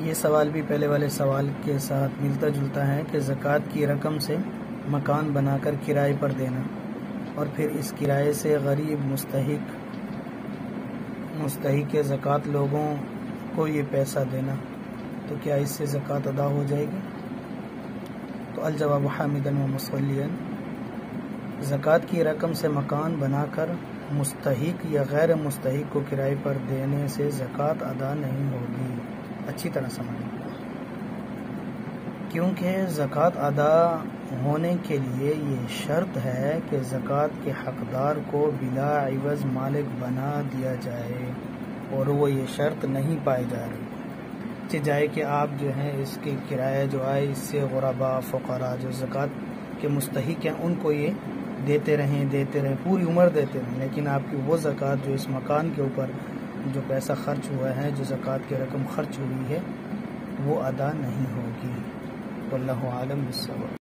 یہ سوال بھی پہلے والے سوال کے ساتھ ملتا جلتا ہے کہ زکوٰۃ کی رقم سے مکان بنا کر کرائے پر دینا اور پھر اس کرائے سے غریب مستحق زکوٰۃ لوگوں کو یہ پیسہ دینا، تو کیا اس سے زکوٰۃ ادا ہو جائے گی؟ تو الجواب حامداً و مصلیاً، زکوٰۃ کی رقم سے مکان بنا کر مستحق یا غیر مستحق کو کرائے پر دینے سے زکوٰۃ ادا نہیں ہوگی۔ اچھی طرح سمجھیں، کیونکہ زکوٰۃ ادا ہونے کے لیے یہ شرط ہے کہ زکوٰۃ کے حقدار کو بلا عوض مالک بنا دیا جائے، اور وہ یہ شرط نہیں پائی جا رہی۔ جائے کہ آپ جو ہیں اس کے کرایہ جو آئے اس سے غرباء فقراء جو زکوٰۃ کے مستحق ہیں ان کو یہ دیتے رہیں پوری عمر دیتے رہیں، لیکن آپ کی وہ زکوٰۃ جو اس مکان کے اوپر جو پیسہ خرچ ہوا ہے، جو زکوٰۃ کی رقم خرچ ہوئی ہے، وہ ادا نہیں ہوگی۔ واللہ عالم بالصواب۔